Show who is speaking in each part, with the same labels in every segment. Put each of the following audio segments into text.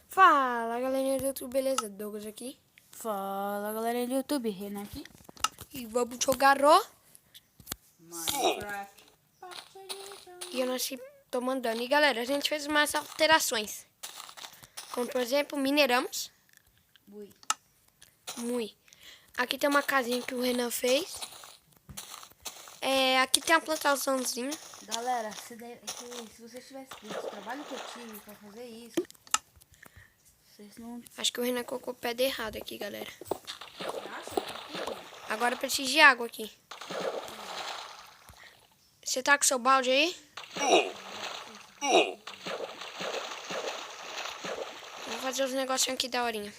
Speaker 1: Fala galerinha do YouTube, beleza? Douglas aqui.
Speaker 2: Fala galera do YouTube, Renan aqui.
Speaker 1: E vamos jogar o...
Speaker 2: Minecraft.
Speaker 1: E eu nasci tô mandando. E galera, a gente fez umas alterações. Como por exemplo, mineramos.
Speaker 2: Ui.
Speaker 1: Muito. Aqui tem uma casinha que o Renan fez. Aqui tem uma plantaçãozinha.
Speaker 2: Galera, se vocês tivessem visto o trabalho que eu tive pra fazer isso, vocês não
Speaker 1: Acho que o Renan colocou o pé de errado aqui, galera.
Speaker 2: acham?
Speaker 1: Agora eu preciso de água aqui. Você tá com seu balde aí? Vou fazer os negocinhos aqui da horinha.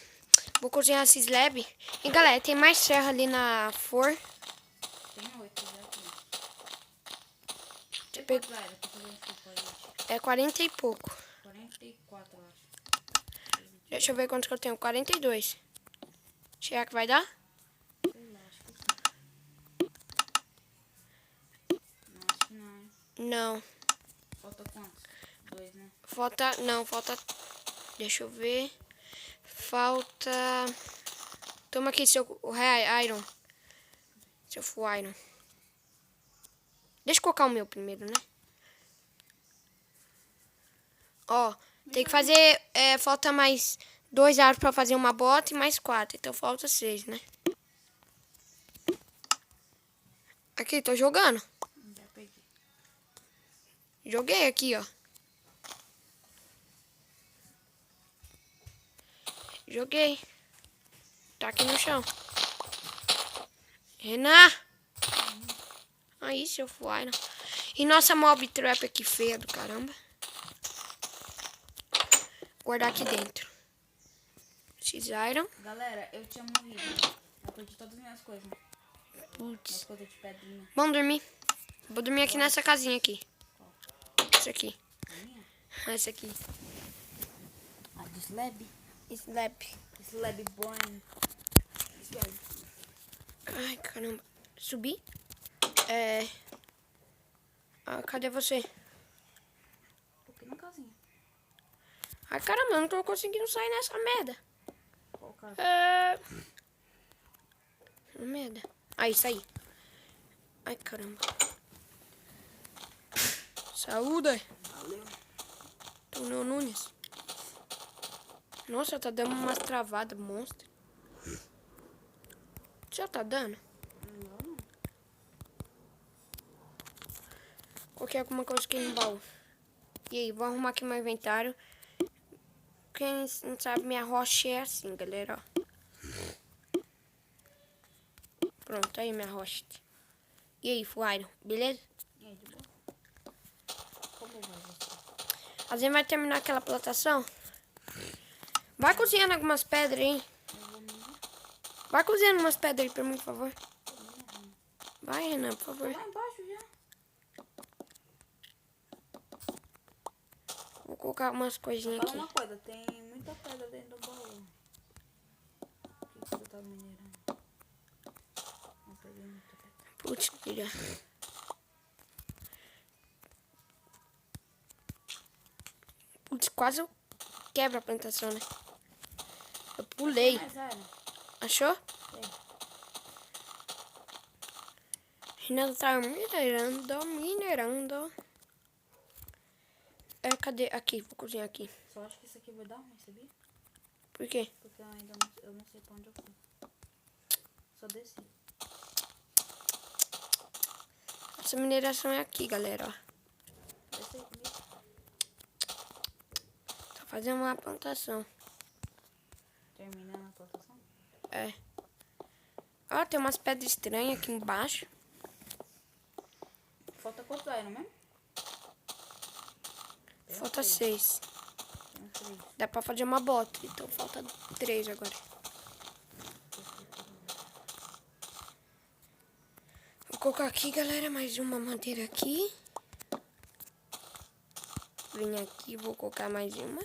Speaker 1: Vou cozinhar esse slab. E galera, tem mais serra ali na for.
Speaker 2: Tem 8 já aqui.
Speaker 1: Você
Speaker 2: Tem
Speaker 1: pegou-
Speaker 2: quantos era pra fazer um suco aí?
Speaker 1: É 40 e pouco.
Speaker 2: 44, eu acho.
Speaker 1: Deixa eu ver quantos que eu tenho. 42. Será que vai dar?
Speaker 2: Sei lá, acho que sim. Não, acho que não, hein?
Speaker 1: Não.
Speaker 2: Falta quantos? 2, né?
Speaker 1: Falta... Não, falta... Deixa eu ver. Falta... Toma aqui seu iron. Seu full iron. Deixa eu colocar o meu primeiro, né? Ó, tem que fazer... falta mais 2 aros pra fazer uma bota e mais 4. Então falta 6, né? Aqui, tô jogando.
Speaker 2: Já peguei.
Speaker 1: Joguei aqui, ó. Joguei. Tá aqui no chão. Renan! Aí, seu fuaram. E nossa mob trap aqui feia do caramba. Guardar aqui dentro. Esses iron.
Speaker 2: Galera, eu tinha morrido. Eu perdi todas as minhas coisas. Minhas
Speaker 1: Putz.
Speaker 2: coisas de pedrinha.
Speaker 1: Vamos dormir. Vou dormir aqui nessa casinha aqui. Essa aqui.
Speaker 2: A minha?
Speaker 1: Essa aqui.
Speaker 2: A do slab.
Speaker 1: Slap.
Speaker 2: Slab born. Slab.
Speaker 1: Ai, caramba. Subi. Cadê você?
Speaker 2: Tô aqui na casinha.
Speaker 1: Ai, caramba, eu não tô conseguindo sair nessa merda.
Speaker 2: Qual casa?
Speaker 1: Merda. Aí, saí. Ai, caramba. Saúde.
Speaker 2: Valeu.
Speaker 1: Túnel Nunes. Nossa, tá dando umas travadas monstro. Já tá dando?
Speaker 2: Não.
Speaker 1: Coloquei alguma coisa aqui no baú. E aí, vou arrumar aqui meu inventário. Quem não sabe, minha rocha é assim, galera, ó. Pronto, aí minha rocha. E aí, Fuairo, beleza?
Speaker 2: E aí, de boa? Como vai você?
Speaker 1: A gente vai terminar aquela plantação. Vai cozinhando algumas pedras aí.
Speaker 2: Eu vou mesmo.
Speaker 1: Vai cozinhando umas pedras aí pra mim, por favor. Vai, Renan, por
Speaker 2: Tô
Speaker 1: favor.
Speaker 2: lá embaixo já.
Speaker 1: Vou colocar umas coisinhas
Speaker 2: Fala
Speaker 1: aqui.
Speaker 2: uma coisa, tem muita pedra dentro do baú. O que você tá minerando? Não peguei muita pedra.
Speaker 1: Putz, filha. Putz, quase eu quebro a plantação, né? Eu pulei.
Speaker 2: Mas era.
Speaker 1: Achou?
Speaker 2: Tem.
Speaker 1: Renan tá minerando. Cadê? Aqui, vou cozinhar aqui.
Speaker 2: Só acho que isso aqui vai dar ruim, sabia?
Speaker 1: Por quê?
Speaker 2: Porque eu ainda eu não sei pra onde eu fui. Só desci.
Speaker 1: Essa mineração é aqui, galera, ó.
Speaker 2: Desci aí comigo.
Speaker 1: Tá fazendo uma plantação.
Speaker 2: Terminando a plantação.
Speaker 1: É. Ó, tem umas pedras estranhas aqui embaixo.
Speaker 2: Falta quantos iron mesmo? Tem
Speaker 1: Falta
Speaker 2: uns
Speaker 1: 6.
Speaker 2: Tem uns 3.
Speaker 1: Dá pra fazer uma bota. Então falta 3 agora. Vou colocar aqui, galera, mais uma madeira aqui. Vem aqui, vou colocar mais uma.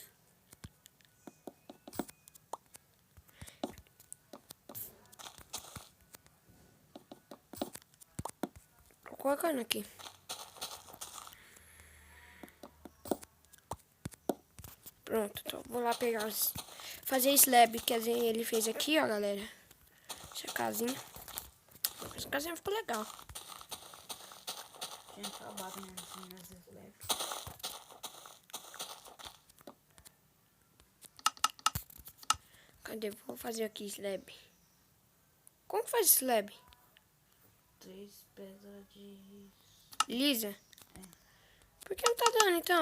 Speaker 1: Tô colocando aqui. Pronto, então vou lá pegar os... Fazer slab que ele fez aqui, ó, galera. Essa casinha. Essa casinha ficou legal.
Speaker 2: Tinha acabado mesmo assim nas slabs.
Speaker 1: Cadê? Vou fazer aqui slab. Como que faz slab?
Speaker 2: 3 pedras de...
Speaker 1: Lisa? Por que não tá dando, então?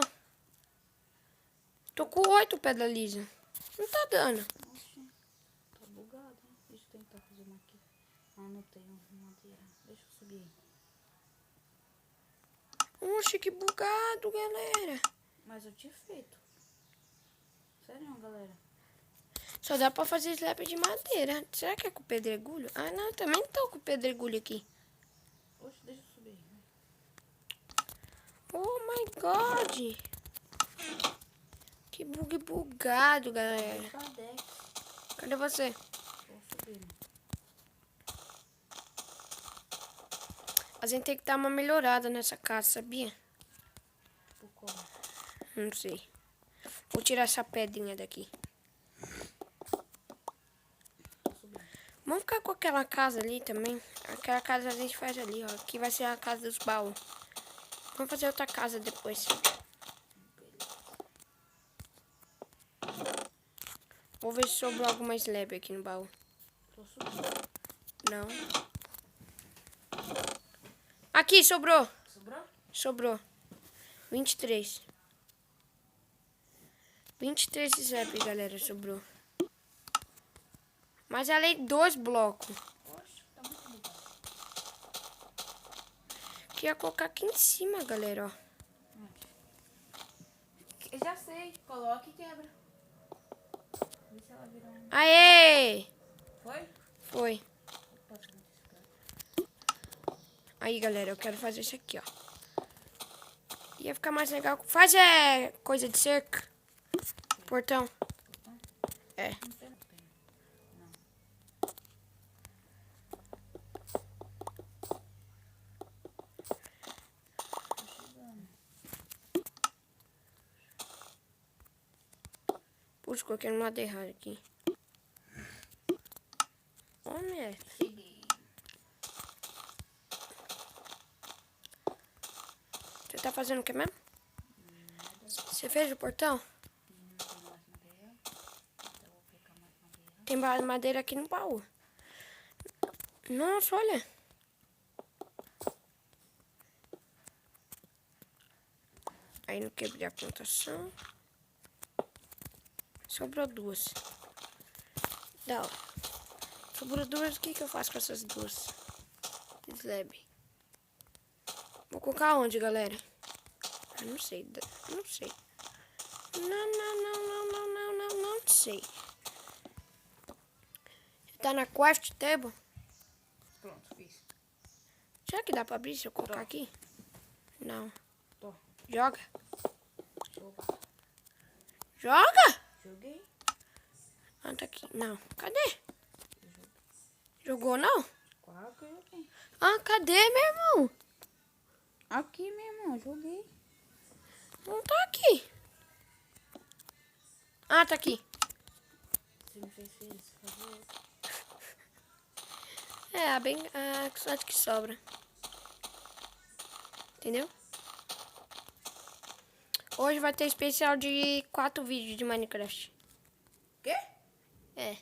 Speaker 1: Tô com 8 pedras lisa. Não tá dando.
Speaker 2: Oxi, tá bugado, hein? Deixa eu tentar fazer uma aqui. Ah, não tenho madeira. Deixa eu subir aí.
Speaker 1: Oxe, que bugado, galera.
Speaker 2: Mas eu tinha feito. Sério, galera?
Speaker 1: Só dá pra fazer slab de madeira. Será que é com pedregulho? Ah, não, também não tô com pedregulho aqui.
Speaker 2: Oxe, deixa eu subir aí.
Speaker 1: Oh my god. Que bug bugado, galera.
Speaker 2: Cadex.
Speaker 1: Cadê você?
Speaker 2: Tô subindo.
Speaker 1: A gente tem que dar uma melhorada nessa casa, sabia?
Speaker 2: Por como?
Speaker 1: Não sei. Vou tirar essa pedrinha daqui.
Speaker 2: Tô subindo.
Speaker 1: Vamos ficar com aquela casa ali também. Aquela casa a gente faz ali, ó. Aqui vai ser a casa dos baús. Vamos fazer outra casa depois. Vou ver se sobrou alguma slab aqui no baú.
Speaker 2: Tô subindo.
Speaker 1: Não. Aqui, sobrou.
Speaker 2: Sobrou?
Speaker 1: Sobrou. 23. 23 slab, galera, sobrou. Mas ela é 2 blocos.
Speaker 2: Oxe, tá muito bugado.
Speaker 1: Queria colocar aqui em cima, galera, ó.
Speaker 2: Eu já sei. Coloca e quebra. Vê se ela virou um...
Speaker 1: Aê!
Speaker 2: Foi?
Speaker 1: Foi.
Speaker 2: Opa, deixa eu descartar.
Speaker 1: Aí, galera, eu quero fazer isso aqui, ó. Ia ficar mais legal. Faz coisa de cerca. Portão. É.
Speaker 2: Não tem. Não. Tô chegando.
Speaker 1: Puxa, coloquei no lado errado aqui. Ó, merda.
Speaker 2: Cheguei.
Speaker 1: Você tá fazendo o que mesmo? Você fez o portão?
Speaker 2: Não tem mais madeira. Então eu vou pegar mais madeira.
Speaker 1: Tem madeira aqui no baú. Nossa, olha. Aí não quebrei a plantação. Sobrou 2. Da hora. Sobrou 2, o que eu faço com essas 2? Slab. Vou colocar onde, galera? Eu não sei. Não sei. Não sei. Tá na craft table?
Speaker 2: Pronto, fiz.
Speaker 1: Será que dá pra abrir se eu colocar
Speaker 2: Tô.
Speaker 1: aqui? Não.
Speaker 2: Tô.
Speaker 1: Joga.
Speaker 2: Jogar.
Speaker 1: Joga!
Speaker 2: Joguei.
Speaker 1: Ah, tá aqui. Não. Cadê? Jogou, não?
Speaker 2: Claro que eu joguei.
Speaker 1: Ah, cadê, meu irmão?
Speaker 2: Aqui, meu irmão, joguei.
Speaker 1: Não tá aqui. Ah, tá aqui.
Speaker 2: Você me fez feliz, fazer outro.
Speaker 1: É, bem... só de que sobra. Entendeu? Hoje vai ter especial de 4 vídeos de Minecraft.
Speaker 2: Quê?
Speaker 1: É.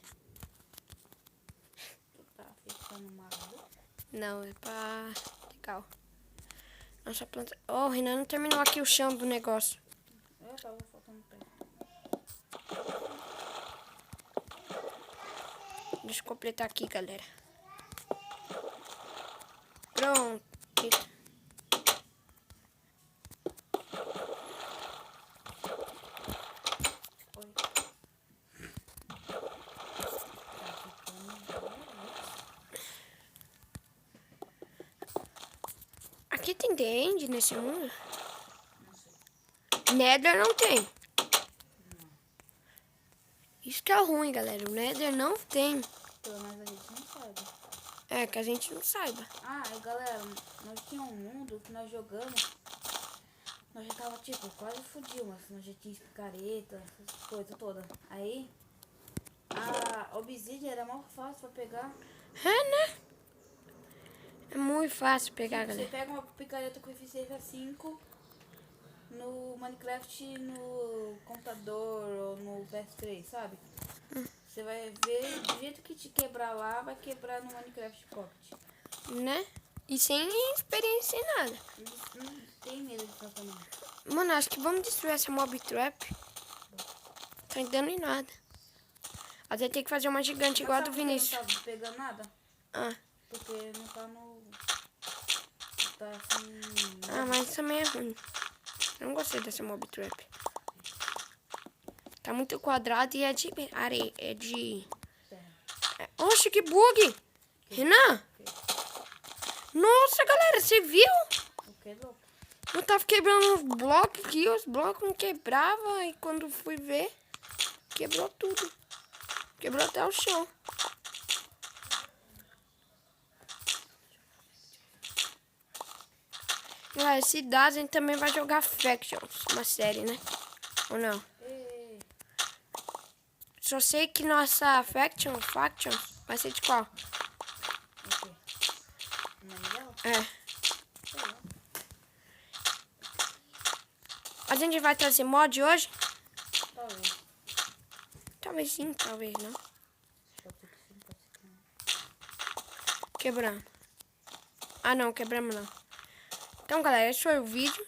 Speaker 2: Tu tá ficando maluco?
Speaker 1: Não, é pra... Legal. Nossa planta... Oh, o Renan não terminou aqui o chão do negócio.
Speaker 2: Eu tava faltando pé.
Speaker 1: Deixa eu completar aqui, galera. Pronto.
Speaker 2: Oi. Tá ficando maluco.
Speaker 1: Aqui tem The End nesse mundo?
Speaker 2: Não sei.
Speaker 1: Nether não tem. Isso que é ruim, galera. O Nether não tem.
Speaker 2: Pelo menos a gente não sabe.
Speaker 1: É, que a gente não saiba.
Speaker 2: Ah, e galera, nós tínhamos um mundo que nós jogamos. Nós já tava, tipo, quase fudido, mas nós já tinha picareta, essas coisas todas. Aí, a obsidian era mais fácil pra pegar.
Speaker 1: É, né? É muito fácil pegar,
Speaker 2: Tipo, você
Speaker 1: galera.
Speaker 2: pega uma picareta com eficiência 5 no Minecraft, no computador ou no PS3, sabe? Você vai ver, do jeito que te quebrar lá, vai quebrar no Minecraft Pocket.
Speaker 1: Né? E sem experiência em nada.
Speaker 2: Não tem medo de passar não.
Speaker 1: Mano, acho que vamos destruir essa mob trap. Tá entrando em nada. Até tem que fazer uma gigante igual a do
Speaker 2: Mas sabe por que
Speaker 1: Vinícius.
Speaker 2: não tá pegando nada?
Speaker 1: Ah,
Speaker 2: Porque não tá no... Tá assim...
Speaker 1: mas isso também é ruim. Eu não gostei dessa mob trap. Tá muito quadrado e é de areia. É de... Oxe, que bug! Renan! Nossa, galera, você viu?
Speaker 2: O que, louco?
Speaker 1: Eu tava quebrando os blocos aqui, os blocos não quebravam. E quando fui ver, quebrou tudo. Quebrou até o chão. Galera, se dá, a gente também vai jogar Factions, uma série, né? Ou não?
Speaker 2: Ei,
Speaker 1: Só sei que nossa Factions, vai ser de qual?
Speaker 2: o quê? O nome dela?
Speaker 1: É.
Speaker 2: Sei lá.
Speaker 1: A gente vai trazer mod hoje?
Speaker 2: Talvez.
Speaker 1: Talvez sim, talvez não.
Speaker 2: Pode ser que sim, pode ser que não.
Speaker 1: Quebramos. Ah, não, quebramos não. Então, galera, esse foi o vídeo.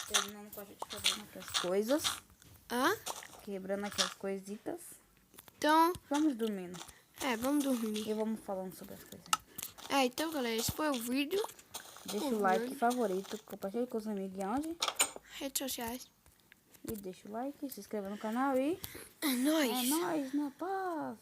Speaker 2: Terminando com a gente quebrando aqui as coisas.
Speaker 1: Ah,
Speaker 2: Quebrando aqui as coisitas.
Speaker 1: então,
Speaker 2: Vamos dormindo.
Speaker 1: vamos dormir.
Speaker 2: E vamos falando sobre as coisas.
Speaker 1: Então, galera, esse foi o vídeo.
Speaker 2: Deixa o like, favorito, compartilha com os amigos e onde.
Speaker 1: Redes sociais.
Speaker 2: E deixa o like, se inscreva no canal e...
Speaker 1: É nóis.
Speaker 2: É nóis, na paz.